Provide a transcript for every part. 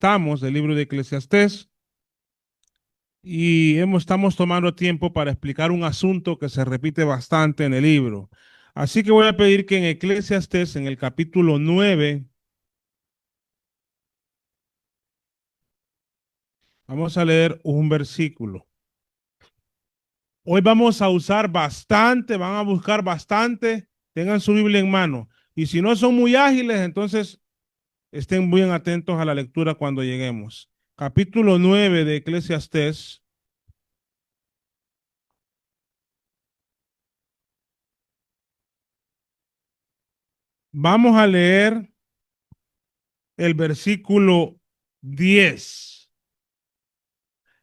Estamos del libro de Eclesiastés y estamos tomando tiempo para explicar un asunto que se repite bastante en el libro. Así que voy a pedir que en Eclesiastés, en el capítulo 9, vamos a leer un versículo. Hoy vamos a usar bastante, van a buscar bastante, tengan su Biblia en mano. Y si no son muy ágiles, entonces estén bien atentos a la lectura cuando lleguemos. Capítulo 9 de Eclesiastés. Vamos a leer el versículo 10.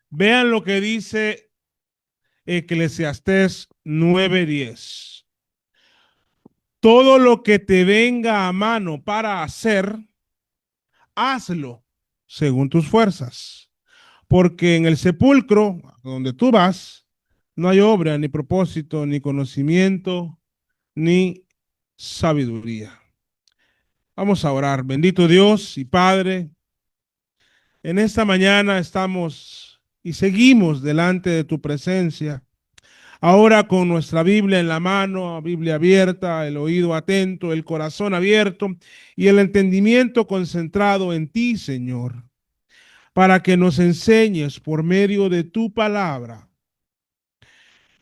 Vean lo que dice Eclesiastés 9:10. Todo lo que te venga a mano para hacer, hazlo según tus fuerzas. Porque en el sepulcro, donde tú vas, no hay obra, ni propósito, ni conocimiento, ni sabiduría. Vamos a orar. Bendito Dios y Padre, en esta mañana estamos y seguimos delante de tu presencia. Ahora con nuestra Biblia en la mano, Biblia abierta, el oído atento, el corazón abierto y el entendimiento concentrado en ti, Señor, para que nos enseñes por medio de tu palabra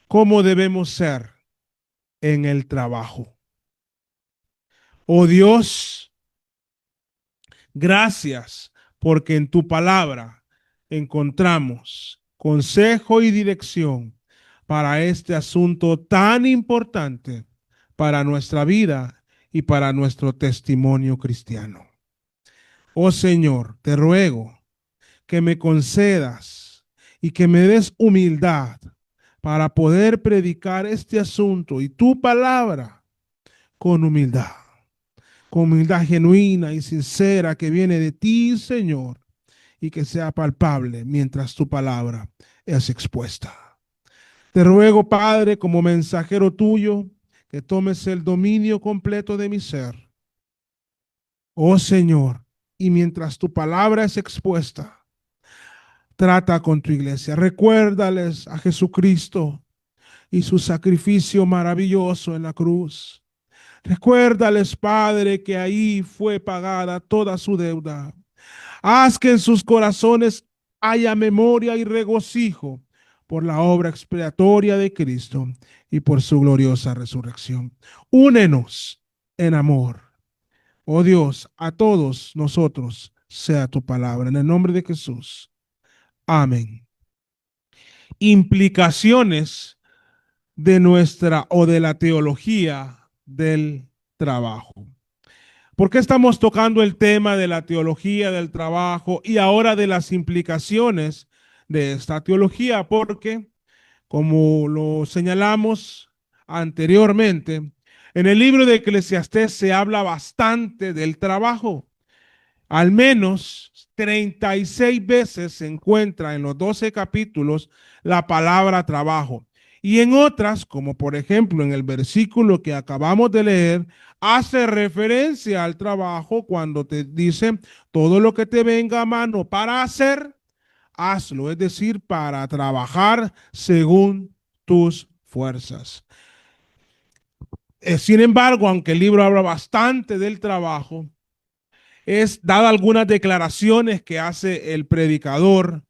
cómo debemos ser en el trabajo. Oh Dios, gracias porque en tu palabra encontramos consejo y dirección para este asunto tan importante para nuestra vida y para nuestro testimonio cristiano. Oh Señor, te ruego que me concedas y que me des humildad para poder predicar este asunto y tu palabra con humildad genuina y sincera que viene de ti, Señor, y que sea palpable mientras tu palabra es expuesta. Te ruego, Padre, como mensajero tuyo, que tomes el dominio completo de mi ser. Oh Señor, y mientras tu palabra es expuesta, trata con tu iglesia. Recuérdales a Jesucristo y su sacrificio maravilloso en la cruz. Recuérdales, Padre, que ahí fue pagada toda su deuda. Haz que en sus corazones haya memoria y regocijo por la obra expiatoria de Cristo y por su gloriosa resurrección. Únenos en amor. Oh Dios, a todos nosotros sea tu palabra. En el nombre de Jesús. Amén. Implicaciones de nuestra o de la teología del trabajo. ¿Por qué estamos tocando el tema de la teología del trabajo y ahora de las implicaciones de esta teología? Porque, como lo señalamos anteriormente, en el libro de Eclesiastés se habla bastante del trabajo. Al menos 36 veces se encuentra en los 12 capítulos la palabra trabajo. Y en otras, como por ejemplo en el versículo que acabamos de leer, hace referencia al trabajo cuando te dice todo lo que te venga a mano para hacer, hazlo, es decir, para trabajar según tus fuerzas. Sin embargo, aunque el libro habla bastante del trabajo, es dada algunas declaraciones que hace el predicador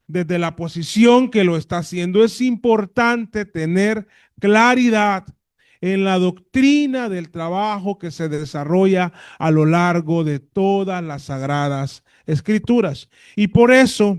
desde la posición que lo está haciendo. Es importante tener claridad en la doctrina del trabajo que se desarrolla a lo largo de todas las sagradas escrituras. Y por eso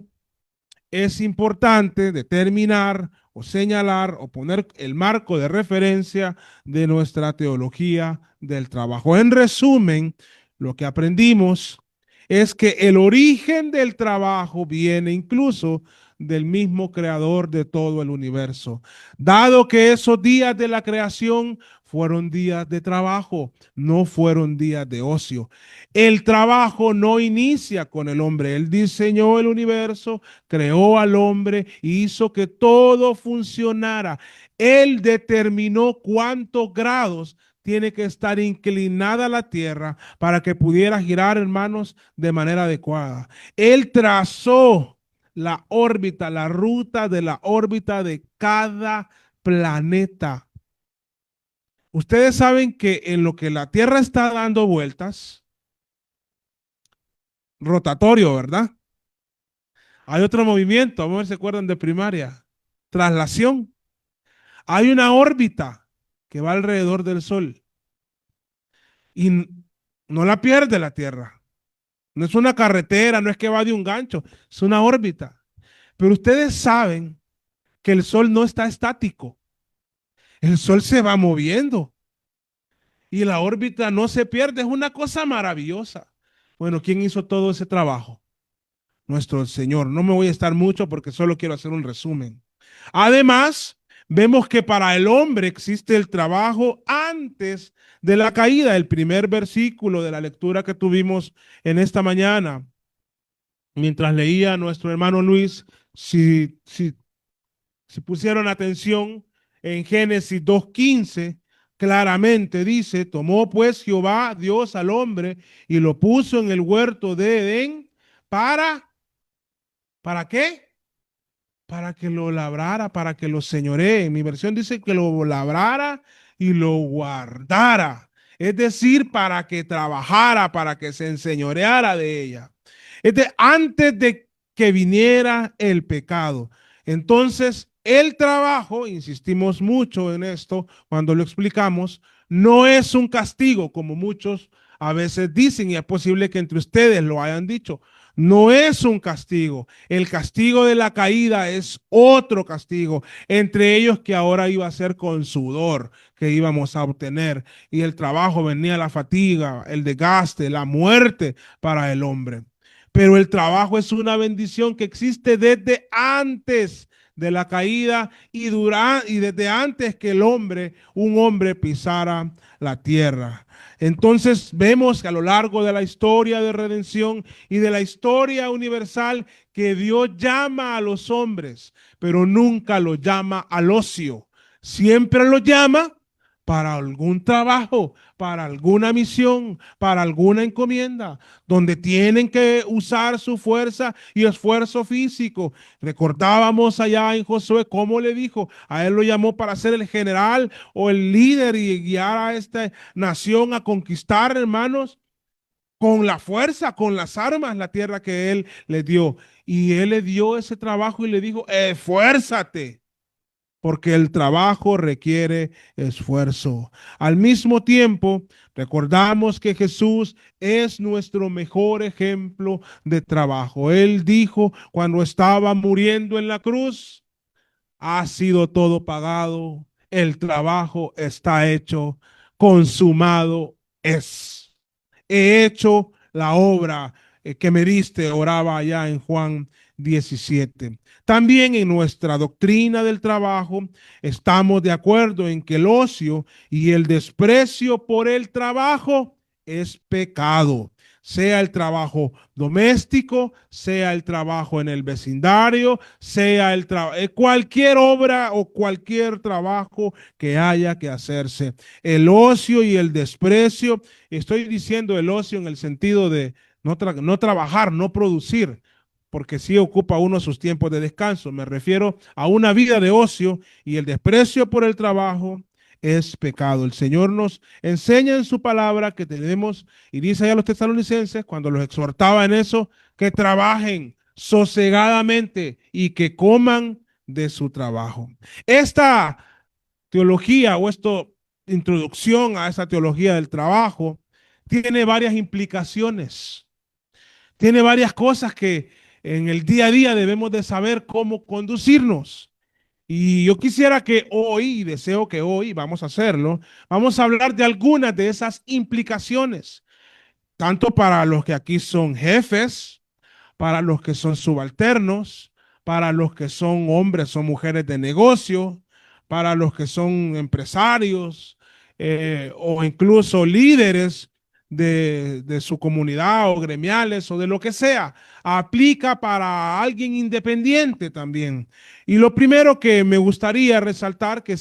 es importante determinar o señalar o poner el marco de referencia de nuestra teología del trabajo. En resumen, lo que aprendimos es que el origen del trabajo viene incluso del mismo creador de todo el universo. Dado que esos días de la creación fueron días de trabajo, no fueron días de ocio. El trabajo no inicia con el hombre. Él diseñó el universo, creó al hombre, hizo que todo funcionara. Él determinó cuántos grados tiene que estar inclinada a la tierra para que pudiera girar, hermanos, de manera adecuada. Él trazó la órbita, la ruta de la órbita de cada planeta. Ustedes saben que en lo que la Tierra está dando vueltas, rotatorio, ¿verdad? Hay otro movimiento, vamos a ver si se acuerdan de primaria, traslación. Hay una órbita que va alrededor del Sol y no la pierde la Tierra. No es una carretera, no es que va de un gancho, es una órbita. Pero ustedes saben que el Sol no está estático. El Sol se va moviendo y la órbita no se pierde. Es una cosa maravillosa. Bueno, ¿quién hizo todo ese trabajo? Nuestro Señor. No me voy a estar mucho porque solo quiero hacer un resumen. Además, vemos que para el hombre existe el trabajo antes de la caída. El primer versículo de la lectura que tuvimos en esta mañana, mientras leía a nuestro hermano Luis, si pusieron atención, en Génesis 2:15, claramente dice, tomó pues Jehová Dios al hombre y lo puso en el huerto de Edén ¿para qué? Para que lo labrara, para que lo señoree. En mi versión dice que lo labrara y lo guardara. Es decir, para que trabajara, para que se enseñoreara de ella. Antes de que viniera el pecado. Entonces, el trabajo, insistimos mucho en esto cuando lo explicamos, no es un castigo, como muchos a veces dicen, y es posible que entre ustedes lo hayan dicho. No es un castigo. El castigo de la caída es otro castigo, entre ellos que ahora iba a ser con sudor que íbamos a obtener. Y el trabajo venía la fatiga, el desgaste, la muerte para el hombre. Pero el trabajo es una bendición que existe desde antes de la caída y desde antes que un hombre pisara la tierra. Entonces vemos que a lo largo de la historia de redención y de la historia universal que Dios llama a los hombres, pero nunca los llama al ocio. Siempre los llama para algún trabajo, para alguna misión, para alguna encomienda, donde tienen que usar su fuerza y esfuerzo físico. Recordábamos allá en Josué cómo le dijo, a él lo llamó para ser el general o el líder y guiar a esta nación a conquistar, hermanos, con la fuerza, con las armas, la tierra que él le dio. Y él le dio ese trabajo y le dijo, esfuérzate, porque el trabajo requiere esfuerzo. Al mismo tiempo, recordamos que Jesús es nuestro mejor ejemplo de trabajo. Él dijo cuando estaba muriendo en la cruz, ha sido todo pagado, el trabajo está hecho, consumado es. He hecho la obra que me diste, oraba allá en Juan 17. También en nuestra doctrina del trabajo estamos de acuerdo en que el ocio y el desprecio por el trabajo es pecado, sea el trabajo doméstico, sea el trabajo en el vecindario, sea cualquier obra o cualquier trabajo que haya que hacerse. El ocio y el desprecio, estoy diciendo el ocio en el sentido de no trabajar, no producir, porque sí ocupa uno sus tiempos de descanso. Me refiero a una vida de ocio, y el desprecio por el trabajo es pecado. El Señor nos enseña en su palabra que tenemos, y dice a los tesalonicenses, cuando los exhortaba en eso, que trabajen sosegadamente y que coman de su trabajo. Esta teología o esta introducción a esa teología del trabajo tiene varias implicaciones, tiene varias cosas que en el día a día debemos de saber cómo conducirnos. Y yo quisiera que hoy, y deseo que hoy vamos a hacerlo, vamos a hablar de algunas de esas implicaciones, tanto para los que aquí son jefes, para los que son subalternos, para los que son hombres o mujeres de negocio, para los que son empresarios o incluso líderes de su comunidad o gremiales o de lo que sea. Aplica para alguien independiente también. Y lo primero que me gustaría resaltar, que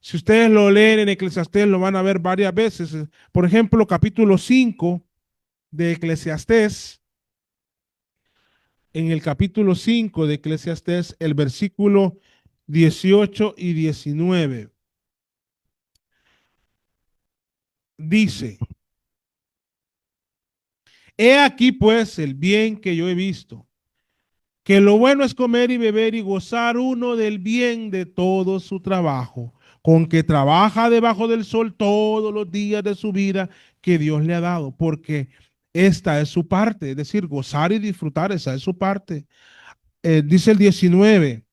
Si ustedes lo leen en Eclesiastés, lo van a ver varias veces. Por ejemplo, capítulo 5 de Eclesiastés. En el capítulo 5 de Eclesiastés, el versículo 18 y 19. Dice, he aquí pues el bien que yo he visto, que lo bueno es comer y beber y gozar uno del bien de todo su trabajo, con que trabaja debajo del sol todos los días de su vida que Dios le ha dado, porque esta es su parte, es decir, gozar y disfrutar, esa es su parte. Dice el 19.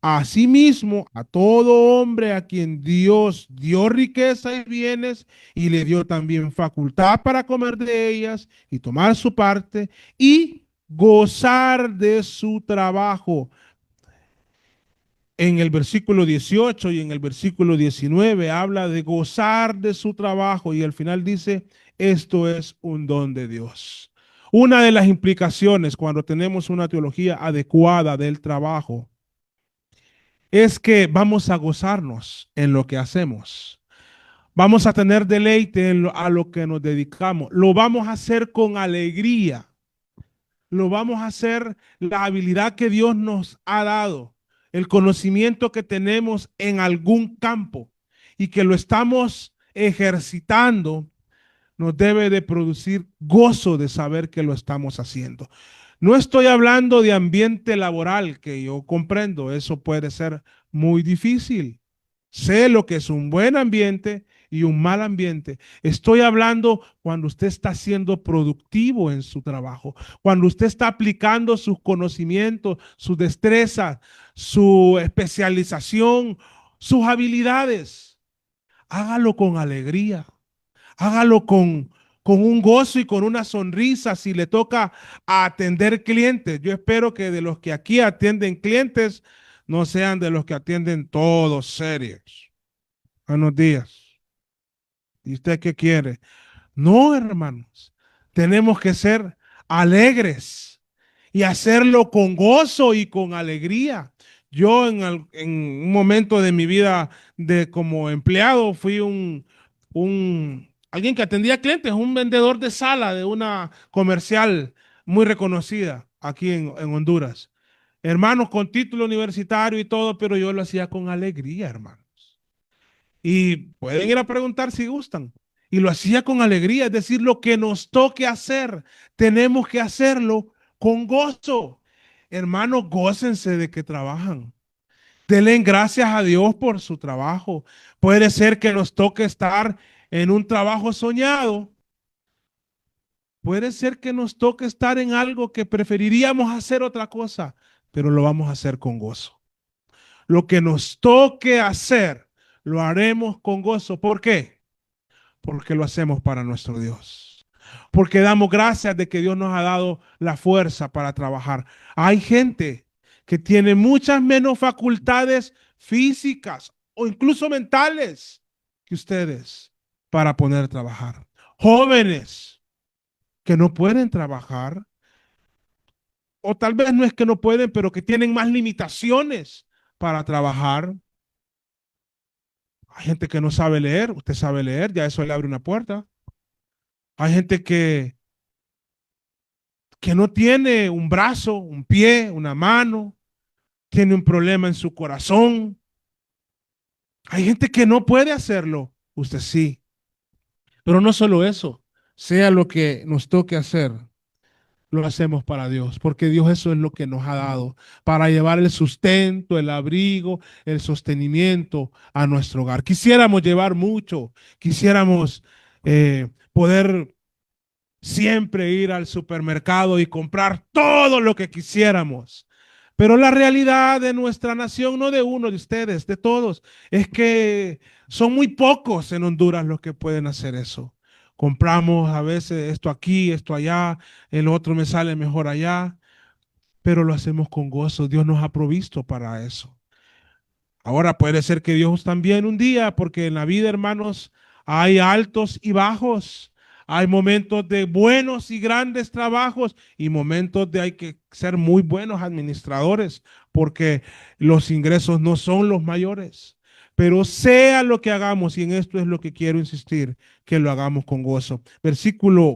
Asimismo, a todo hombre a quien Dios dio riqueza y bienes y le dio también facultad para comer de ellas y tomar su parte y gozar de su trabajo. En el versículo 18 y en el versículo 19 habla de gozar de su trabajo y al final dice, esto es un don de Dios. Una de las implicaciones cuando tenemos una teología adecuada del trabajo es que vamos a gozarnos en lo que hacemos. Vamos a tener deleite a lo que nos dedicamos. Lo vamos a hacer con alegría. Lo vamos a hacer la habilidad que Dios nos ha dado, el conocimiento que tenemos en algún campo y que lo estamos ejercitando, nos debe de producir gozo de saber que lo estamos haciendo. No estoy hablando de ambiente laboral, que yo comprendo, eso puede ser muy difícil. Sé lo que es un buen ambiente y un mal ambiente. Estoy hablando cuando usted está siendo productivo en su trabajo, cuando usted está aplicando sus conocimientos, sus destrezas, su especialización, sus habilidades. Hágalo con alegría. Hágalo con un gozo y con una sonrisa si le toca atender clientes. Yo espero que de los que aquí atienden clientes no sean de los que atienden todos serios. Buenos días. ¿Y usted qué quiere? No, hermanos. Tenemos que ser alegres y hacerlo con gozo y con alegría. Yo en un momento de mi vida de como empleado fui alguien que atendía clientes, un vendedor de sala de una comercial muy reconocida aquí en Honduras. Hermanos, con título universitario y todo, pero yo lo hacía con alegría, hermanos. Y pueden ir a preguntar si gustan. Y lo hacía con alegría, es decir, lo que nos toque hacer, tenemos que hacerlo con gozo. Hermanos, gócense de que trabajan. Denle gracias a Dios por su trabajo. Puede ser que nos toque estar en un trabajo soñado. Puede ser que nos toque estar en algo que preferiríamos hacer otra cosa, pero lo vamos a hacer con gozo. Lo que nos toque hacer, lo haremos con gozo. ¿Por qué? Porque lo hacemos para nuestro Dios. Porque damos gracias de que Dios nos ha dado la fuerza para trabajar. Hay gente que tiene muchas menos facultades físicas o incluso mentales que ustedes para poder trabajar. Jóvenes que no pueden trabajar, o tal vez no es que no pueden, pero que tienen más limitaciones para trabajar. Hay gente que no sabe leer, usted sabe leer, ya eso le abre una puerta. Hay gente que no tiene un brazo, un pie, una mano, tiene un problema en su corazón. Hay gente que no puede hacerlo, usted sí. Pero no solo eso, sea lo que nos toque hacer, lo hacemos para Dios, porque Dios eso es lo que nos ha dado, para llevar el sustento, el abrigo, el sostenimiento a nuestro hogar. Quisiéramos llevar mucho, quisiéramos poder siempre ir al supermercado y comprar todo lo que quisiéramos. Pero la realidad de nuestra nación, no de uno de ustedes, de todos, es que son muy pocos en Honduras los que pueden hacer eso. Compramos a veces esto aquí, esto allá, el otro me sale mejor allá, pero lo hacemos con gozo. Dios nos ha provisto para eso. Ahora puede ser que Dios también un día, porque en la vida, hermanos, hay altos y bajos. Hay momentos de buenos y grandes trabajos y momentos de hay que ser muy buenos administradores porque los ingresos no son los mayores. Pero sea lo que hagamos, y en esto es lo que quiero insistir, que lo hagamos con gozo.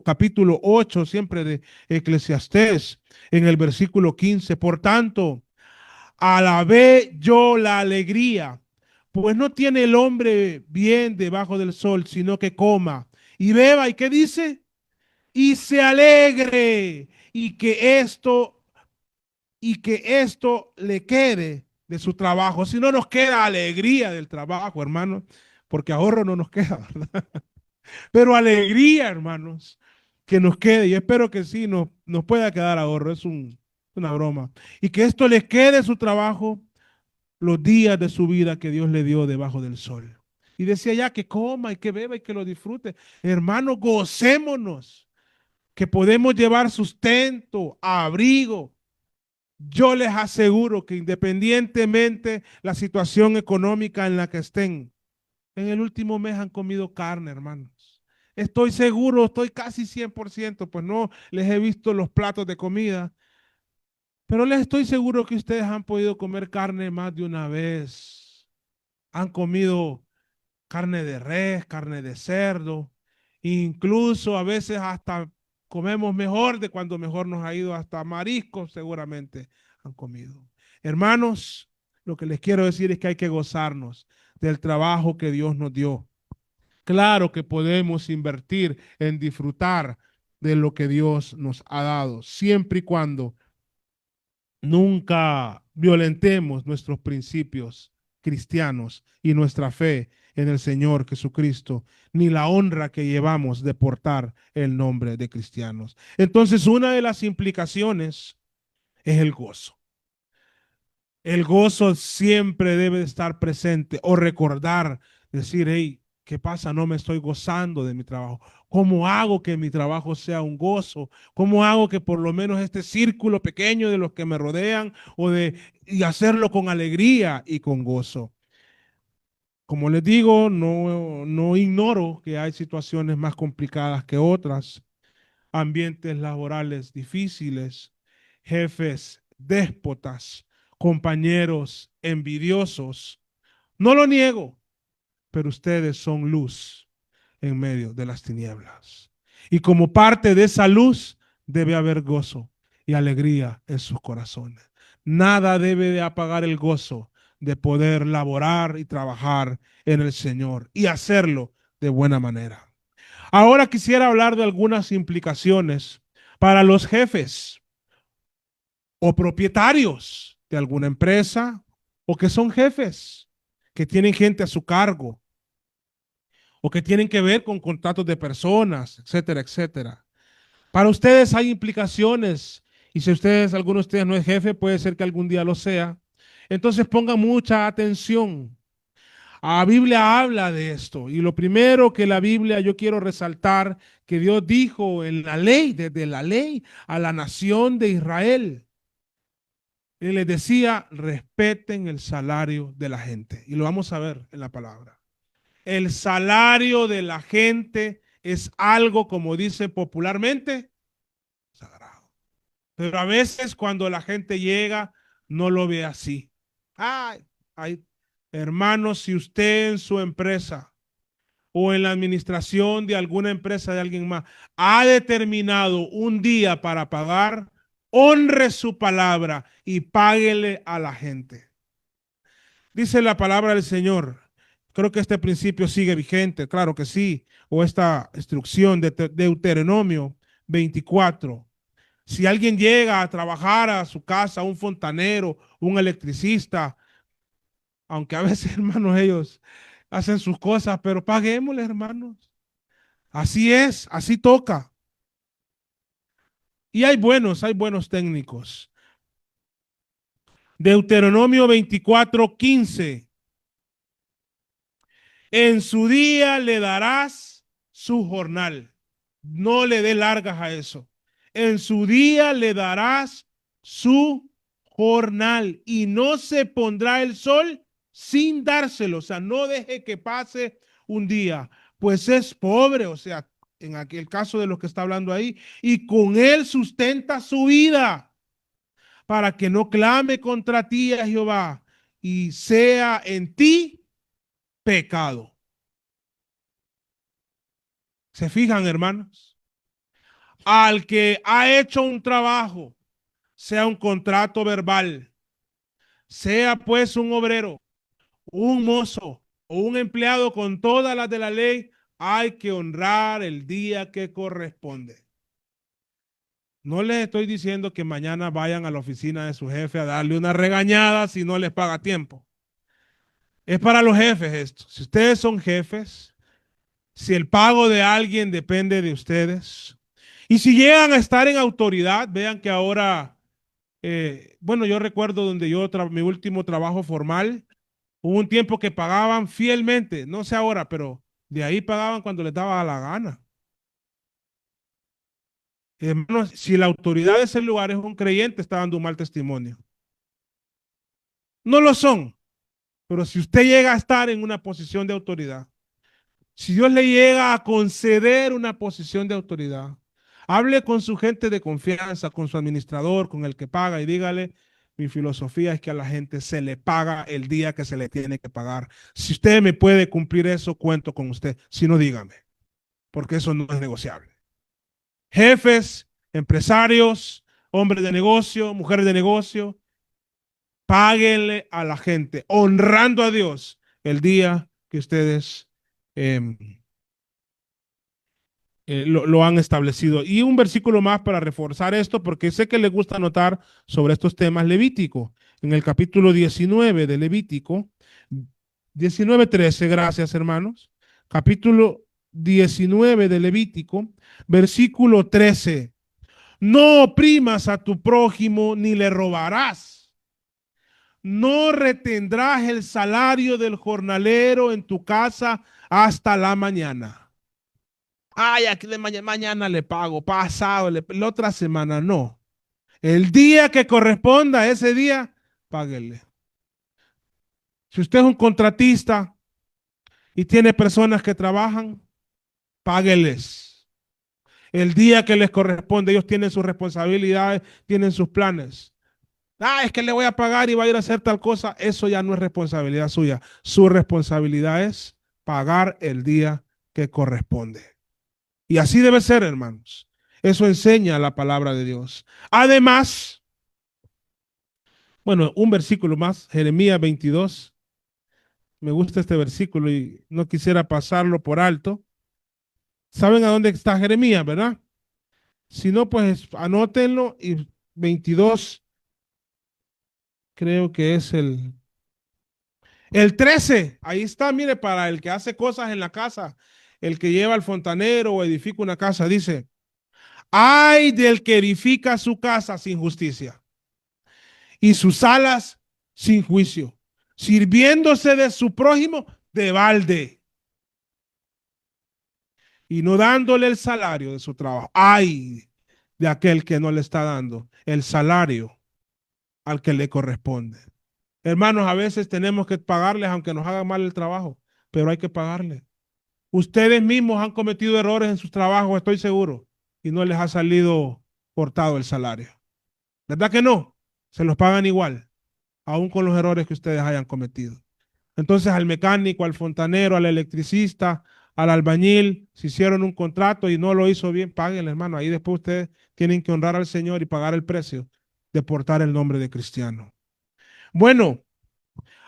Capítulo 8, siempre de Eclesiastés, en el versículo 15. Por tanto, alabé yo la alegría, pues no tiene el hombre bien debajo del sol, sino que coma y beba. ¿Y qué dice? Y se alegre, y que esto le quede de su trabajo. Si no nos queda alegría del trabajo, hermanos, porque ahorro no nos queda, ¿verdad? Pero alegría, hermanos, que nos quede. Y espero que sí nos pueda quedar ahorro. Es una broma. Y que esto le quede de su trabajo los días de su vida que Dios le dio debajo del sol. Y decía ya que coma y que beba y que lo disfrute. Hermanos, gocémonos, que podemos llevar sustento, abrigo. Yo les aseguro que independientemente la situación económica en la que estén, en el último mes han comido carne, hermanos. Estoy seguro, estoy casi 100%, pues no les he visto los platos de comida, pero les estoy seguro que ustedes han podido comer carne más de una vez. Han comido carne de res, carne de cerdo, incluso a veces hasta comemos mejor de cuando mejor nos ha ido, hasta mariscos seguramente han comido. Hermanos, lo que les quiero decir es que hay que gozarnos del trabajo que Dios nos dio. Claro que podemos invertir en disfrutar de lo que Dios nos ha dado, siempre y cuando nunca violentemos nuestros principios cristianos y nuestra fe en el Señor Jesucristo, ni la honra que llevamos de portar el nombre de cristianos. Entonces, una de las implicaciones es el gozo. El gozo siempre debe de estar presente o recordar, decir, hey, ¿qué pasa? No me estoy gozando de mi trabajo. ¿Cómo hago que mi trabajo sea un gozo? ¿Cómo hago que por lo menos este círculo pequeño de los que me rodean y hacerlo con alegría y con gozo? Como les digo, no ignoro que hay situaciones más complicadas que otras, ambientes laborales difíciles, jefes déspotas, compañeros envidiosos. No lo niego, pero ustedes son luz en medio de las tinieblas. Y como parte de esa luz debe haber gozo y alegría en sus corazones. Nada debe de apagar el gozo de poder laborar y trabajar en el Señor y hacerlo de buena manera. Ahora quisiera hablar de algunas implicaciones para los jefes o propietarios de alguna empresa o que son jefes, que tienen gente a su cargo o que tienen que ver con contratos de personas, etcétera, etcétera. Para ustedes hay implicaciones y si alguno de ustedes no es jefe, puede ser que algún día lo sea. Entonces pongan mucha atención. La Biblia habla de esto y lo primero que la Biblia yo quiero resaltar que Dios dijo en la ley, desde la ley a la nación de Israel. Él les decía, respeten el salario de la gente. Y lo vamos a ver en la palabra. El salario de la gente es algo, como dice popularmente, sagrado. Pero a veces cuando la gente llega, no lo ve así. Ay, ay, hermanos, si usted en su empresa o en la administración de alguna empresa de alguien más ha determinado un día para pagar, honre su palabra y páguele a la gente. Dice la palabra del Señor. Creo que este principio sigue vigente, claro que sí. O esta instrucción de Deuteronomio 24. Si alguien llega a trabajar a su casa, un fontanero, un electricista, aunque a veces, hermanos, ellos hacen sus cosas, pero paguémosle, hermanos. Así es, así toca. Y hay buenos técnicos. Deuteronomio 24:15. En su día le darás su jornal. No le dé largas a eso. En su día le darás su jornal y no se pondrá el sol sin dárselo. O sea, no deje que pase un día, pues es pobre, o sea, en aquel caso de los que está hablando ahí, y con él sustenta su vida para que no clame contra ti a Jehová y sea en ti pecado. ¿Se fijan, hermanos? Al que ha hecho un trabajo, sea un contrato verbal, sea pues un obrero, un mozo o un empleado con todas las de la ley, hay que honrar el día que corresponde. No les estoy diciendo que mañana vayan a la oficina de su jefe a darle una regañada si no les paga a tiempo. Es para los jefes esto. Si ustedes son jefes, si el pago de alguien depende de ustedes, y si llegan a estar en autoridad, vean que ahora, bueno, yo recuerdo donde mi último trabajo formal, hubo un tiempo que pagaban fielmente, no sé ahora, pero de ahí pagaban cuando les daba la gana. Hermanos, si la autoridad de ese lugar es un creyente, está dando un mal testimonio. No lo son, pero si usted llega a estar en una posición de autoridad, si Dios le llega a conceder una posición de autoridad, hable con su gente de confianza, con su administrador, con el que paga y dígale, mi filosofía es que a la gente se le paga el día que se le tiene que pagar. Si usted me puede cumplir eso, cuento con usted. Si no, dígame, porque eso no es negociable. Jefes, empresarios, hombres de negocio, mujeres de negocio, páguenle a la gente, honrando a Dios el día que ustedes eh, lo han establecido. Y un versículo más para reforzar esto, porque sé que les gusta anotar sobre estos temas Levítico. En el capítulo 19 de Levítico, 19:13, gracias hermanos. Capítulo 19 de Levítico, versículo 13. No oprimas a tu prójimo ni le robarás. No retendrás el salario del jornalero en tu casa hasta la mañana. Ay, aquí de mañana le pago, pasado, la otra semana no. El día que corresponda, ese día, páguele. Si usted es un contratista y tiene personas que trabajan, págueles. El día que les corresponde, ellos tienen sus responsabilidades, tienen sus planes. Ah, es que le voy a pagar y va a ir a hacer tal cosa. Eso ya no es responsabilidad suya. Su responsabilidad es pagar el día que corresponde. Y así debe ser, hermanos. Eso enseña la palabra de Dios. Además, bueno, un versículo más, Jeremías 22. Me gusta este versículo y no quisiera pasarlo por alto. ¿Saben a dónde está Jeremías, verdad? Si no, pues anótenlo y 22 creo que es el 13. Ahí está, mire, para el que hace cosas en la casa, el que lleva al fontanero o edifica una casa, dice, ay del que edifica su casa sin justicia y sus alas sin juicio, sirviéndose de su prójimo de balde y no dándole el salario de su trabajo. Ay de aquel que no le está dando el salario al que le corresponde. Hermanos, a veces tenemos que pagarles aunque nos haga mal el trabajo, pero hay que pagarles. Ustedes mismos han cometido errores en sus trabajos, estoy seguro, y no les ha salido cortado el salario. ¿Verdad que no? Se los pagan igual, aún con los errores que ustedes hayan cometido. Entonces al mecánico, al fontanero, al electricista, al albañil, si hicieron un contrato y no lo hizo bien, paguen, hermano. Ahí después ustedes tienen que honrar al Señor y pagar el precio de portar el nombre de cristiano. Bueno,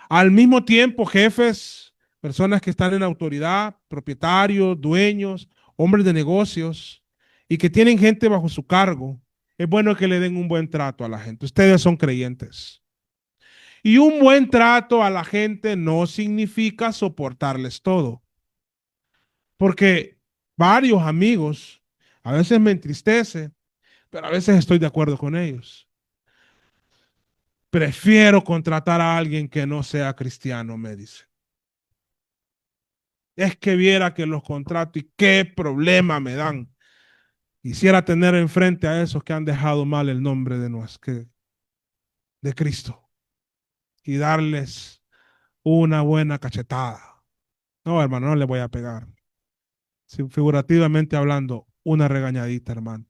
al mismo tiempo, jefes, personas que están en autoridad, propietarios, dueños, hombres de negocios y que tienen gente bajo su cargo, es bueno que le den un buen trato a la gente. Ustedes son creyentes. Y un buen trato a la gente no significa soportarles todo. Porque varios amigos, a veces me entristece, pero a veces estoy de acuerdo con ellos. Prefiero contratar a alguien que no sea cristiano, me dice. Es que viera que los contrato y qué problema me dan. Quisiera tener enfrente a esos que han dejado mal el nombre de Cristo y darles una buena cachetada. No, hermano, no le voy a pegar. Figurativamente hablando, una regañadita, hermano.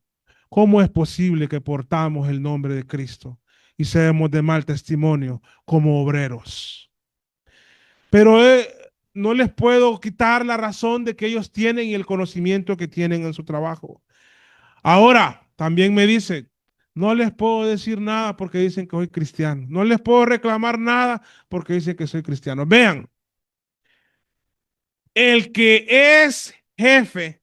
¿Cómo es posible que portamos el nombre de Cristo y seamos de mal testimonio como obreros? Pero no les puedo quitar la razón de que ellos tienen y el conocimiento que tienen en su trabajo. Ahora, también me dice, no les puedo decir nada porque dicen que soy cristiano. No les puedo reclamar nada porque dicen que soy cristiano. Vean, el que es jefe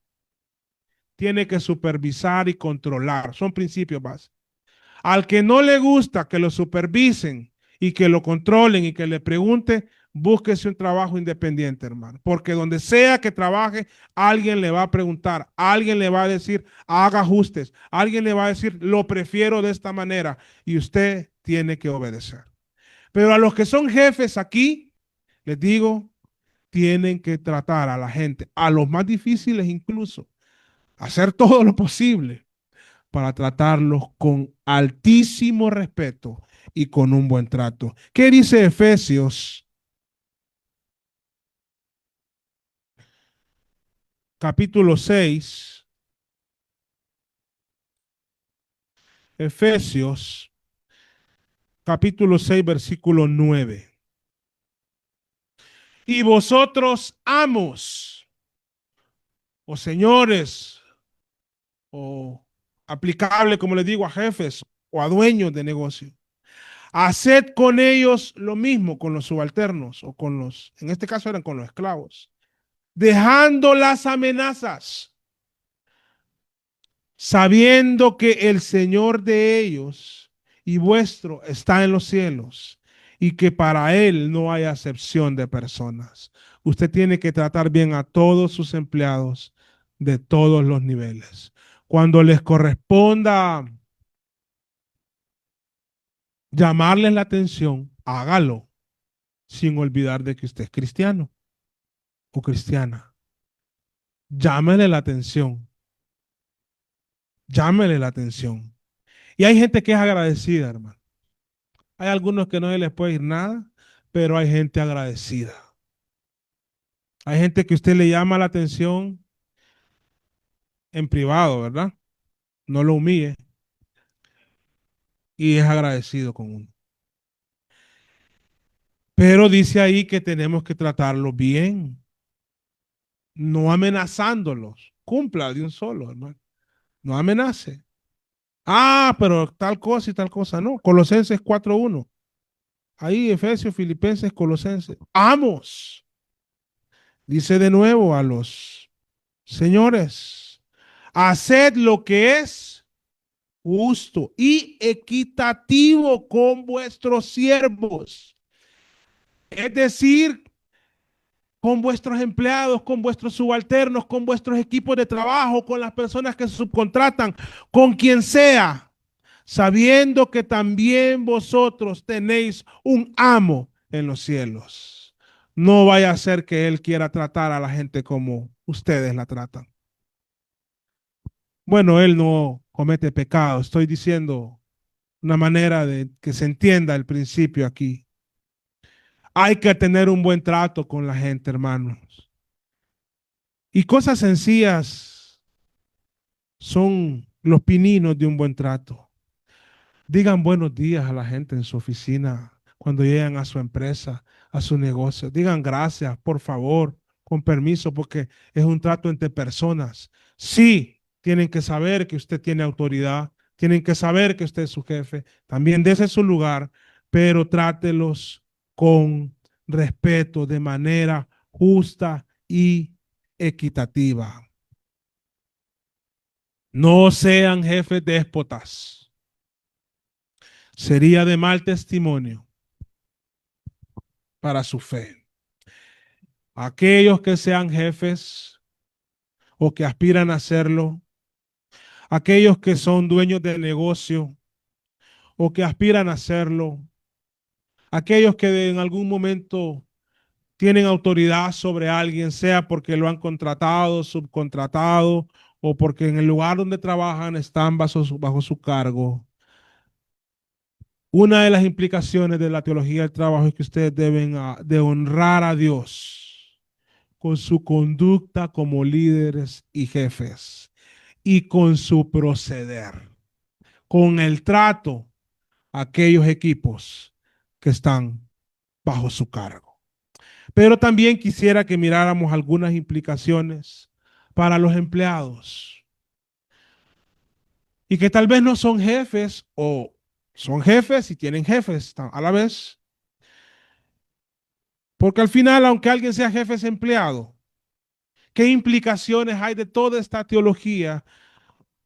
tiene que supervisar y controlar. Son principios básicos. Al que no le gusta que lo supervisen y que lo controlen y que le pregunte, búsquese un trabajo independiente, hermano. Porque donde sea que trabaje, alguien le va a preguntar, alguien le va a decir, haga ajustes, alguien le va a decir, lo prefiero de esta manera y usted tiene que obedecer. Pero a los que son jefes aquí, les digo, tienen que tratar a la gente, a los más difíciles incluso, hacer todo lo posible para tratarlos con altísimo respeto y con un buen trato. ¿Qué dice Efesios capítulo 6? Efesios capítulo 6 versículo 9. Y vosotros amos, o señores, o aplicable, como les digo, a jefes o a dueños de negocio, haced con ellos lo mismo, con los subalternos o con los, en este caso eran con los esclavos, dejando las amenazas, sabiendo que el Señor de ellos y vuestro está en los cielos y que para Él no hay acepción de personas. Usted tiene que tratar bien a todos sus empleados de todos los niveles. Cuando les corresponda llamarles la atención, hágalo sin olvidar de que usted es cristiano o cristiana. Llámele la atención, llámele la atención. Y hay gente que es agradecida, hermano. Hay algunos que no se les puede ir nada, pero hay gente agradecida. Hay gente que usted le llama la atención en privado, ¿verdad? No lo humille y es agradecido con uno. Pero dice ahí que tenemos que tratarlo bien, no amenazándolos. Cumpla de un solo, hermano. No amenace. Ah, pero tal cosa y tal cosa, no. Colosenses 4:1. Ahí, Efesios, Filipenses, Colosenses. Amos. Dice de nuevo a los señores, haced lo que es justo y equitativo con vuestros siervos. Es decir, con vuestros empleados, con vuestros subalternos, con vuestros equipos de trabajo, con las personas que se subcontratan, con quien sea, sabiendo que también vosotros tenéis un amo en los cielos. No vaya a ser que él quiera tratar a la gente como ustedes la tratan. Bueno, él no comete pecado. Estoy diciendo una manera de que se entienda el principio aquí. Hay que tener un buen trato con la gente, hermanos. Y cosas sencillas son los pininos de un buen trato. Digan buenos días a la gente en su oficina cuando llegan a su empresa, a su negocio. Digan gracias, por favor, con permiso, porque es un trato entre personas. Sí, tienen que saber que usted tiene autoridad, tienen que saber que usted es su jefe. También dése su lugar, pero trátelos con respeto, de manera justa y equitativa. No sean jefes déspotas. Sería de mal testimonio para su fe. Aquellos que sean jefes o que aspiran a serlo, aquellos que son dueños de negocio o que aspiran a serlo, aquellos que en algún momento tienen autoridad sobre alguien, sea porque lo han contratado, subcontratado o porque en el lugar donde trabajan están bajo su cargo. Una de las implicaciones de la teología del trabajo es que ustedes deben de honrar a Dios con su conducta como líderes y jefes y con su proceder, con el trato a aquellos equipos que están bajo su cargo. Pero también quisiera que miráramos algunas implicaciones para los empleados y que tal vez no son jefes o son jefes y tienen jefes a la vez. Porque al final, aunque alguien sea jefe, es empleado. ¿Qué implicaciones hay de toda esta teología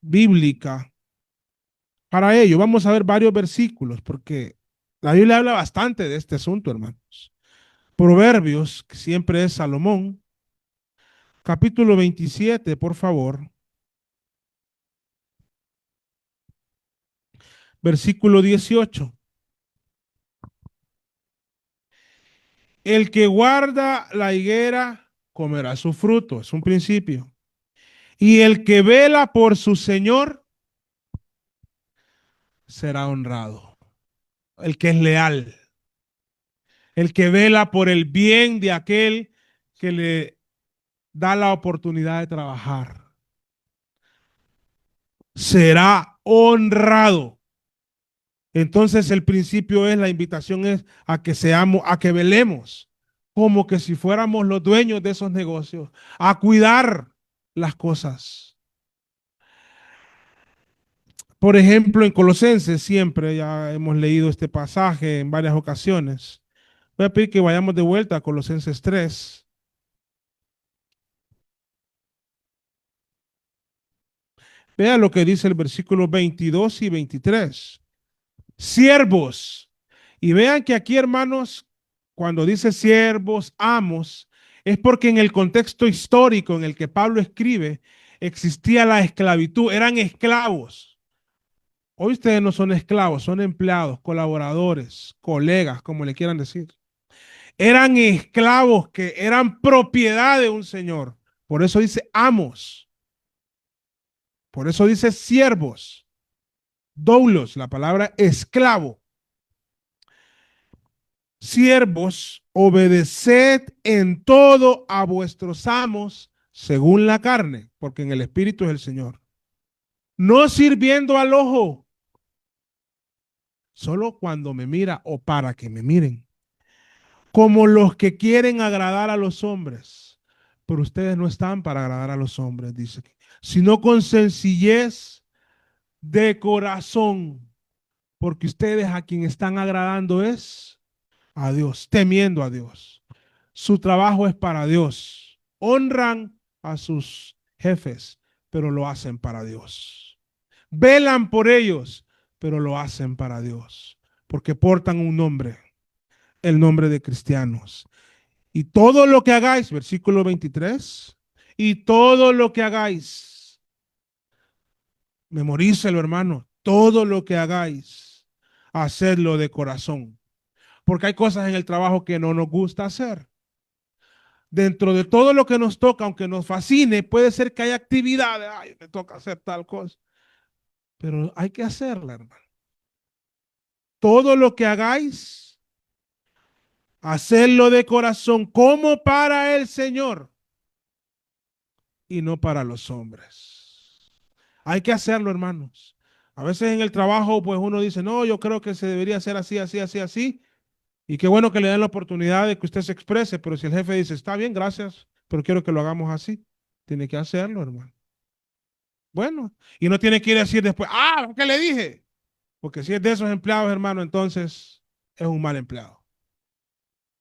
bíblica para ello? Vamos a ver varios versículos porque la Biblia habla bastante de este asunto, hermanos. Proverbios, que siempre es Salomón, capítulo 27, por favor, versículo 18. El que guarda la higuera comerá su fruto, es un principio. Y el que vela por su Señor será honrado. El que es leal, el que vela por el bien de aquel que le da la oportunidad de trabajar, será honrado. Entonces el principio es, la invitación es a que seamos, a que velemos como que si fuéramos los dueños de esos negocios, a cuidar las cosas. Por ejemplo, en Colosenses siempre, ya hemos leído este pasaje en varias ocasiones. Voy a pedir que vayamos de vuelta a Colosenses 3. Vea lo que dice el versículo 22 y 23. Siervos. Y vean que aquí, hermanos, cuando dice siervos, amos, es porque en el contexto histórico en el que Pablo escribe, existía la esclavitud, eran esclavos. Hoy ustedes no son esclavos, son empleados, colaboradores, colegas, como le quieran decir. Eran esclavos que eran propiedad de un señor. Por eso dice amos. Por eso dice siervos. Doulos, la palabra esclavo. Siervos, obedeced en todo a vuestros amos según la carne, porque en el espíritu es el Señor. No sirviendo al ojo, solo cuando me mira o para que me miren, como los que quieren agradar a los hombres. Pero ustedes no están para agradar a los hombres, dice, sino con sencillez de corazón, porque ustedes a quien están agradando es a Dios, temiendo a Dios. Su trabajo es para Dios. Honran a sus jefes, pero lo hacen para Dios. Velan por ellos, pero lo hacen para Dios, porque portan un nombre, el nombre de cristianos. Y todo lo que hagáis, versículo 23, y todo lo que hagáis, memorícelo, hermano, todo lo que hagáis, hacedlo de corazón, porque hay cosas en el trabajo que no nos gusta hacer. Dentro de todo lo que nos toca, aunque nos fascine, puede ser que haya actividades, ay, me toca hacer tal cosa, pero hay que hacerla, hermano. Todo lo que hagáis, hacerlo de corazón, como para el Señor y no para los hombres. Hay que hacerlo, hermanos. A veces en el trabajo, pues uno dice, no, yo creo que se debería hacer así, así, así, así. Y qué bueno que le den la oportunidad de que usted se exprese, pero si el jefe dice, está bien, gracias, pero quiero que lo hagamos así, tiene que hacerlo, hermano. Bueno, y no tiene que ir a decir después, ah, ¿qué le dije? Porque si es de esos empleados, hermano, entonces es un mal empleado.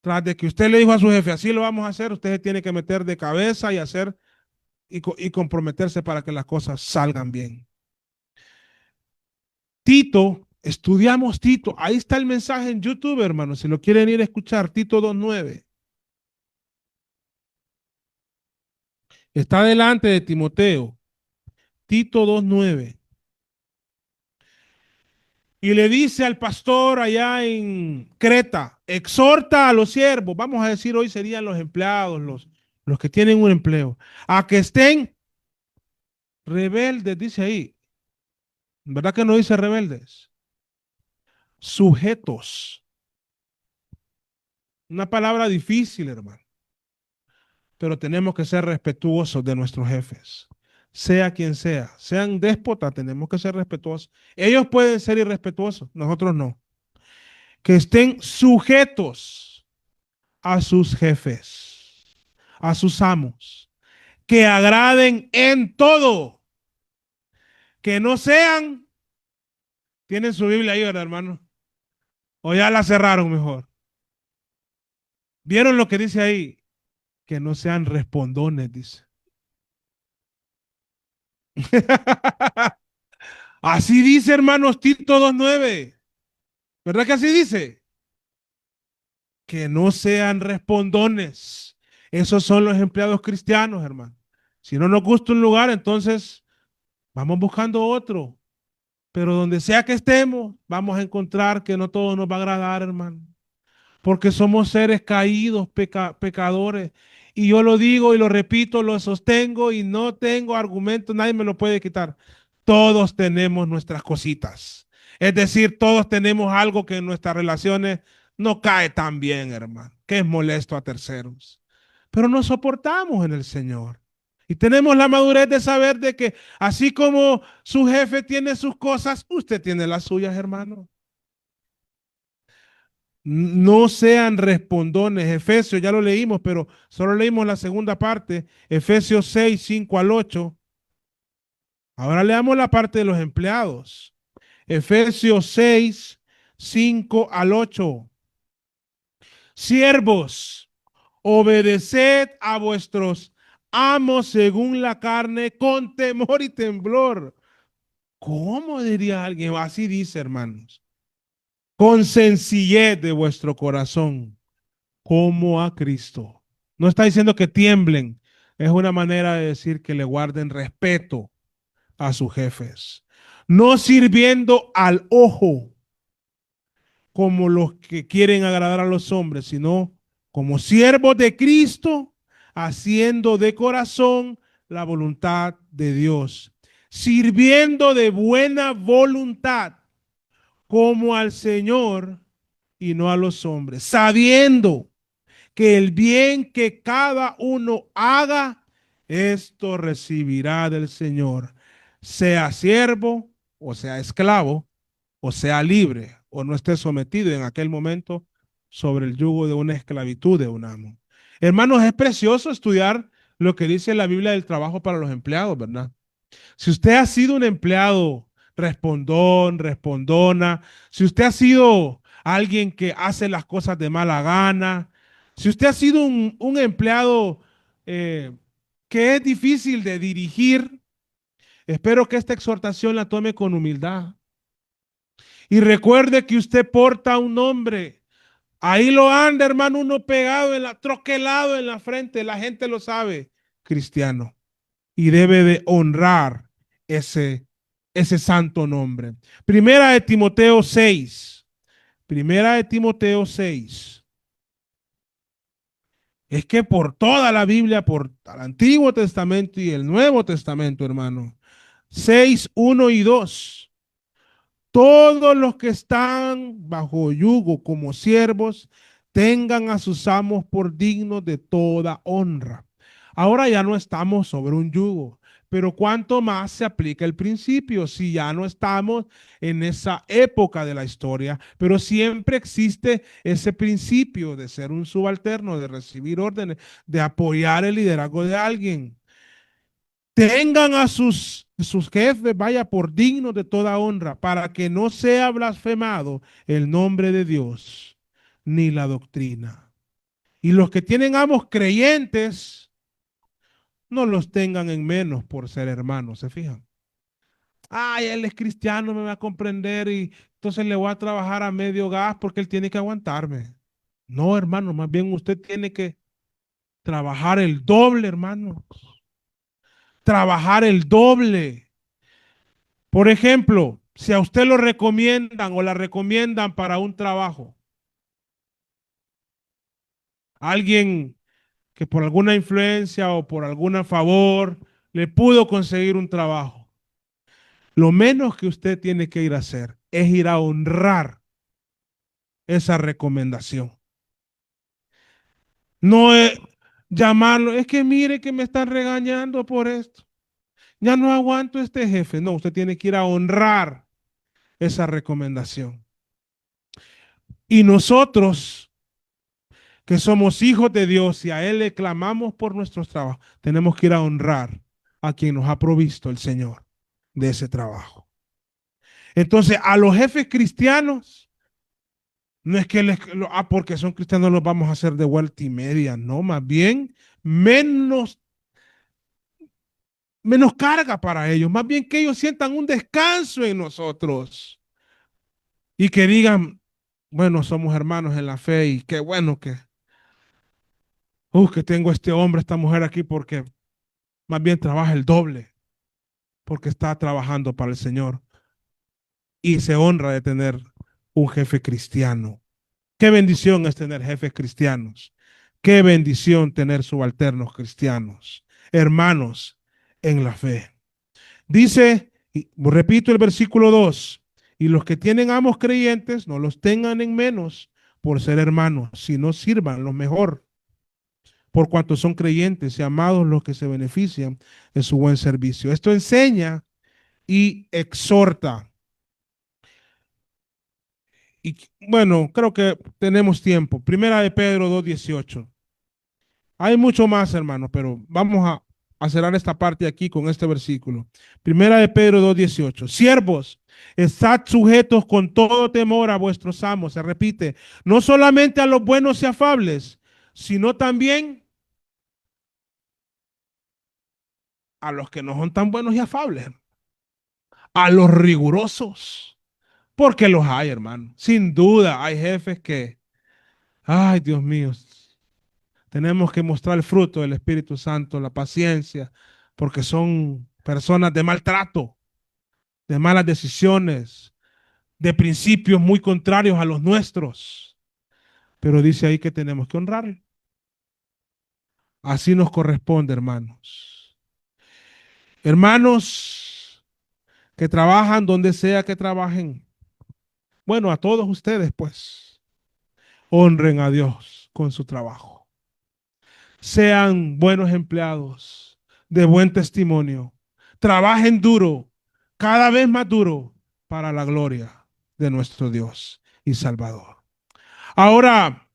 Tras de que usted le dijo a su jefe, así lo vamos a hacer, usted se tiene que meter de cabeza y hacer y comprometerse para que las cosas salgan bien. Tito, estudiamos Tito. Ahí está el mensaje en YouTube, hermano. Si lo quieren ir a escuchar, Tito 2:9. Está delante de Timoteo. Tito 2:9. Y le dice al pastor allá en Creta, exhorta a los siervos, vamos a decir hoy serían los empleados, los que tienen un empleo, a que estén rebeldes, dice ahí. ¿Verdad que no dice rebeldes? Sujetos. Una palabra difícil, hermano. Pero tenemos que ser respetuosos de nuestros jefes. Sea quien sea. Sean déspotas, tenemos que ser respetuosos. Ellos pueden ser irrespetuosos, nosotros no. Que estén sujetos a sus jefes, a sus amos, que agraden en todo, que no sean, tienen su Biblia ahí, ¿verdad, hermano? O ya la cerraron mejor. ¿Vieron lo que dice ahí? Que no sean respondones, dice. Así dice, hermanos, Tito 2:9. ¿Verdad que así dice? Que no sean respondones. Esos son los empleados cristianos, hermano. Si no nos gusta un lugar, entonces vamos buscando otro. Pero donde sea que estemos, vamos a encontrar que no todo nos va a agradar, hermano. Porque somos seres caídos, pecadores. Y yo lo digo y lo repito, lo sostengo y no tengo argumentos, nadie me lo puede quitar. Todos tenemos nuestras cositas. Es decir, todos tenemos algo que en nuestras relaciones no cae tan bien, hermano, que es molesto a terceros. Pero nos soportamos en el Señor. Y tenemos la madurez de saber de que así como su jefe tiene sus cosas, usted tiene las suyas, hermano. No sean respondones. Efesios, ya lo leímos, pero solo leímos la segunda parte. Efesios 6, 5 al 8. Ahora leamos la parte de los empleados. Efesios 6, 5 al 8. Siervos, obedeced a vuestros amos según la carne con temor y temblor. ¿Cómo diría alguien? Así dice, hermanos. Con sencillez de vuestro corazón, como a Cristo. No está diciendo que tiemblen, es una manera de decir que le guarden respeto a sus jefes. No sirviendo al ojo como los que quieren agradar a los hombres, sino como siervos de Cristo, haciendo de corazón la voluntad de Dios, sirviendo de buena voluntad como al Señor y no a los hombres, sabiendo que el bien que cada uno haga, esto recibirá del Señor, sea siervo o sea esclavo o sea libre o no esté sometido en aquel momento sobre el yugo de una esclavitud de un amo. Hermanos, es precioso estudiar lo que dice la Biblia del trabajo para los empleados, ¿verdad? Si usted ha sido un empleado respondón, respondona, si usted ha sido alguien que hace las cosas de mala gana, si usted ha sido un empleado eh, que es difícil de dirigir, espero que esta exhortación la tome con humildad. Y recuerde que usted porta un nombre. Ahí lo anda, hermano, uno pegado en la, troquelado en la frente, la gente lo sabe, cristiano. Y debe de honrar ese, ese santo nombre. Primera de Timoteo 6. Primera de Timoteo 6. Es que por toda la Biblia, por el Antiguo Testamento y el Nuevo Testamento, hermano. 6, 1 y 2. Todos los que están bajo yugo como siervos tengan a sus amos por dignos de toda honra. Ahora ya no estamos sobre un yugo, pero cuánto más se aplica el principio si ya no estamos en esa época de la historia, pero siempre existe ese principio de ser un subalterno, de recibir órdenes, de apoyar el liderazgo de alguien. Tengan a sus jefes, vaya por dignos de toda honra, para que no sea blasfemado el nombre de Dios ni la doctrina. Y los que tienen amos creyentes, no los tengan en menos por ser hermanos, ¿se fijan? Ay, él es cristiano, me va a comprender y entonces le voy a trabajar a medio gas porque él tiene que aguantarme. No, hermano, más bien usted tiene que trabajar el doble, hermano. Trabajar el doble. Por ejemplo, si a usted lo recomiendan o la recomiendan para un trabajo, alguien que por alguna influencia o por algún favor le pudo conseguir un trabajo, lo menos que usted tiene que ir a hacer es ir a honrar esa recomendación. No es llamarlo, es que mire que me están regañando por esto. Ya no aguanto este jefe. No, usted tiene que ir a honrar esa recomendación. Y nosotros que somos hijos de Dios y a Él le clamamos por nuestros trabajos, tenemos que ir a honrar a quien nos ha provisto el Señor de ese trabajo. Entonces, a los jefes cristianos, no es que porque son cristianos los vamos a hacer de vuelta y media, no, más bien menos, menos carga para ellos, más bien que ellos sientan un descanso en nosotros y que digan, bueno, somos hermanos en la fe y qué bueno que tengo este hombre, esta mujer aquí porque más bien trabaja el doble, porque está trabajando para el Señor y se honra de tener un jefe cristiano. Qué bendición es tener jefes cristianos. Qué bendición tener subalternos cristianos, hermanos en la fe. Dice, y repito el versículo 2, y los que tienen amos creyentes no los tengan en menos por ser hermanos, sino sirvan lo mejor, por cuanto son creyentes y amados los que se benefician de su buen servicio. Esto enseña y exhorta. Y bueno, creo que tenemos tiempo. Primera de Pedro 2:18. Hay mucho más, hermanos, pero vamos a cerrar esta parte aquí con este versículo. Primera de Pedro 2:18. Siervos, estad sujetos con todo temor a vuestros amos. Se repite, no solamente a los buenos y afables, sino también a los que no son tan buenos y afables, a los rigurosos, porque los hay, hermano. Sin duda, hay jefes que, ay, Dios mío, tenemos que mostrar el fruto del Espíritu Santo, la paciencia, porque son personas de maltrato, de malas decisiones, de principios muy contrarios a los nuestros. Pero dice ahí que tenemos que honrar. Así nos corresponde, hermanos. Hermanos que trabajan donde sea que trabajen. Bueno, a todos ustedes, pues, honren a Dios con su trabajo. Sean buenos empleados, de buen testimonio. Trabajen duro, cada vez más duro, para la gloria de nuestro Dios y Salvador. Ahora,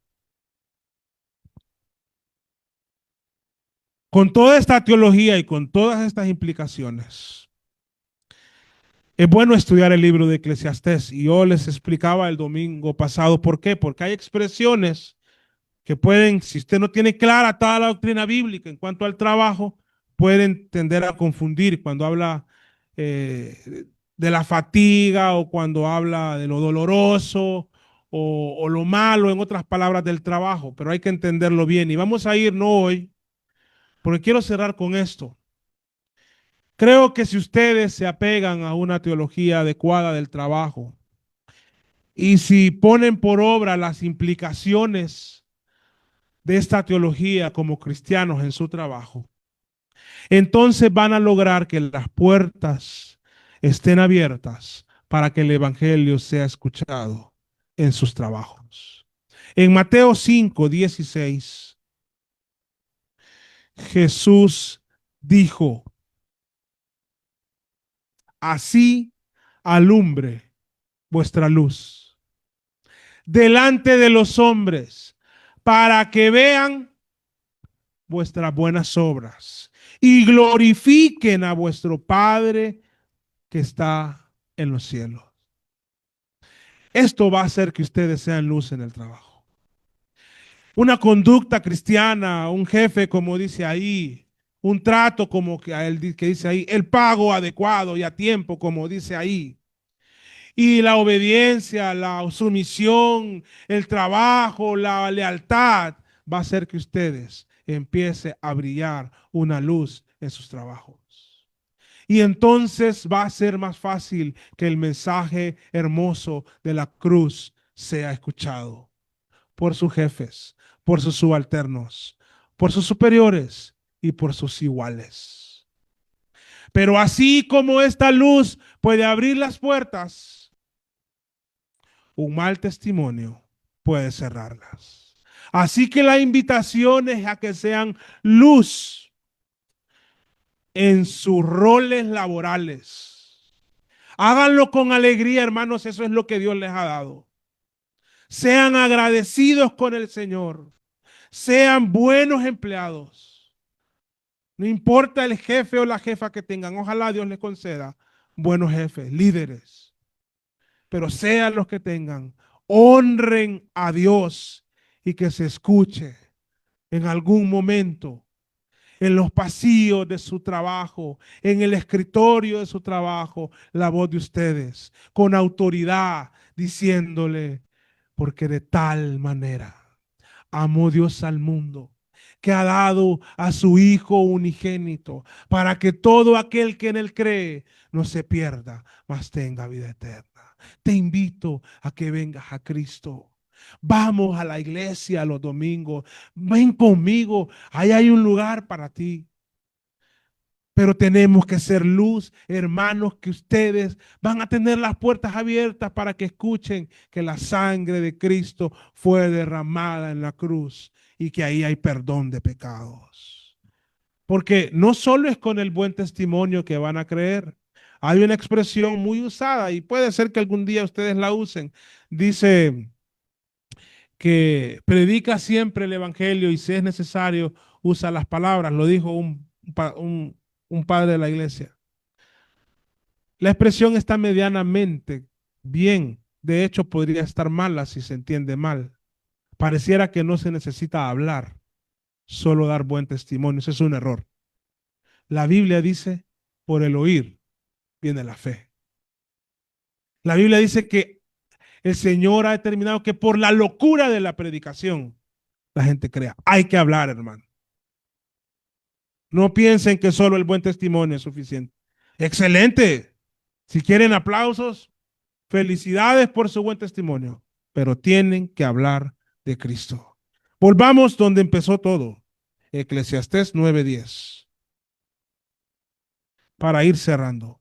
con toda esta teología y con todas estas implicaciones, es bueno estudiar el libro de Eclesiastés. Y yo les explicaba el domingo pasado por qué. Porque hay expresiones que pueden, si usted no tiene clara toda la doctrina bíblica en cuanto al trabajo, pueden tender a confundir cuando habla de la fatiga o cuando habla de lo doloroso o lo malo, en otras palabras, del trabajo. Pero hay que entenderlo bien. Y vamos a ir, no hoy, porque quiero cerrar con esto. Creo que si ustedes se apegan a una teología adecuada del trabajo y si ponen por obra las implicaciones de esta teología como cristianos en su trabajo, entonces van a lograr que las puertas estén abiertas para que el evangelio sea escuchado en sus trabajos. En Mateo 5:16, Jesús dijo, así alumbre vuestra luz delante de los hombres para que vean vuestras buenas obras y glorifiquen a vuestro Padre que está en los cielos. Esto va a hacer que ustedes sean luz en el trabajo. Una conducta cristiana, un jefe como dice ahí, un trato como que dice ahí, el pago adecuado y a tiempo como dice ahí. Y la obediencia, la sumisión, el trabajo, la lealtad va a hacer que ustedes empiece a brillar una luz en sus trabajos. Y entonces va a ser más fácil que el mensaje hermoso de la cruz sea escuchado por sus jefes, por sus subalternos, por sus superiores y por sus iguales. Pero así como esta luz puede abrir las puertas, un mal testimonio puede cerrarlas. Así que la invitación es a que sean luz en sus roles laborales. Háganlo con alegría, hermanos, eso es lo que Dios les ha dado. Sean agradecidos con el Señor. Sean buenos empleados. No importa el jefe o la jefa que tengan, ojalá Dios les conceda buenos jefes, líderes, pero sean los que tengan, honren a Dios y que se escuche en algún momento en los pasillos de su trabajo, en el escritorio de su trabajo, la voz de ustedes, con autoridad, diciéndole, porque de tal manera amó Dios al mundo, que ha dado a su Hijo unigénito, para que todo aquel que en él cree no se pierda, mas tenga vida eterna. Te invito a que vengas a Cristo. Vamos a la iglesia los domingos. Ven conmigo. Ahí hay un lugar para ti. Pero tenemos que ser luz, hermanos, que ustedes van a tener las puertas abiertas para que escuchen que la sangre de Cristo fue derramada en la cruz y que ahí hay perdón de pecados. Porque no solo es con el buen testimonio que van a creer. Hay una expresión muy usada y puede ser que algún día ustedes la usen. Dice que predica siempre el evangelio y si es necesario usa las palabras. Lo dijo un padre de la iglesia. La expresión está medianamente bien. De hecho, podría estar mala si se entiende mal. Pareciera que no se necesita hablar, solo dar buen testimonio. Ese es un error. La Biblia dice, por el oír viene la fe. La Biblia dice que el Señor ha determinado que por la locura de la predicación la gente crea. Hay que hablar, hermano. No piensen que solo el buen testimonio es suficiente. Excelente. Si quieren aplausos, felicidades por su buen testimonio, pero tienen que hablar de Cristo. Volvamos donde empezó todo. Eclesiastés 9:10. Para ir cerrando.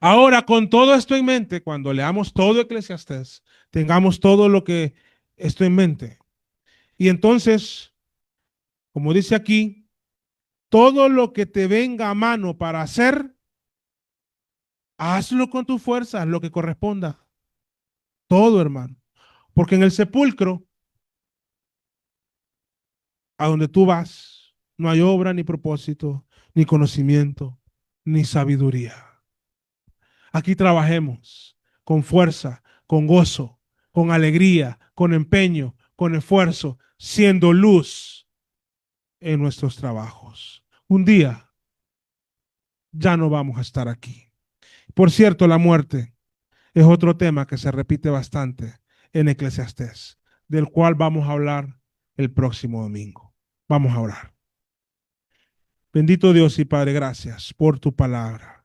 Ahora, con todo esto en mente, cuando leamos todo Eclesiastés, tengamos todo lo que esto en mente. Y entonces, como dice aquí, todo lo que te venga a mano para hacer, hazlo con tu fuerza, lo que corresponda. Todo, hermano. Porque en el sepulcro, a donde tú vas, no hay obra, ni propósito, ni conocimiento, ni sabiduría. Aquí trabajemos con fuerza, con gozo, con alegría, con empeño, con esfuerzo, siendo luz en nuestros trabajos. Un día ya no vamos a estar aquí. Por cierto, la muerte es otro tema que se repite bastante en Eclesiastés, del cual vamos a hablar el próximo domingo. Vamos a orar. Bendito Dios y Padre, gracias por tu palabra.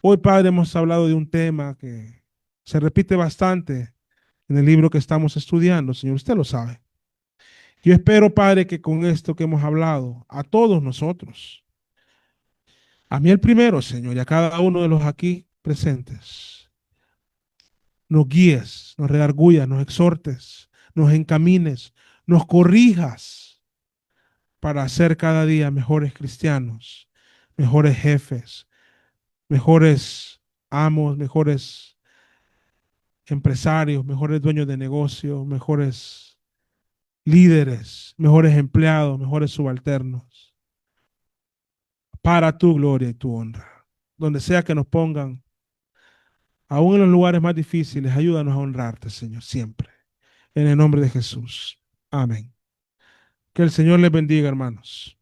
Hoy, Padre, hemos hablado de un tema que se repite bastante en el libro que estamos estudiando, Señor, usted lo sabe. Yo espero, Padre, que con esto que hemos hablado, a todos nosotros, a mí el primero, Señor, y a cada uno de los aquí presentes, nos guíes, nos redarguyas, nos exhortes, nos encamines, nos corrijas para ser cada día mejores cristianos, mejores jefes, mejores amos, mejores empresarios, mejores dueños de negocio, mejores líderes, mejores empleados, mejores subalternos, para tu gloria y tu honra. Donde sea que nos pongan, aún en los lugares más difíciles, ayúdanos a honrarte, Señor, siempre. En el nombre de Jesús. Amén. Que el Señor les bendiga, hermanos.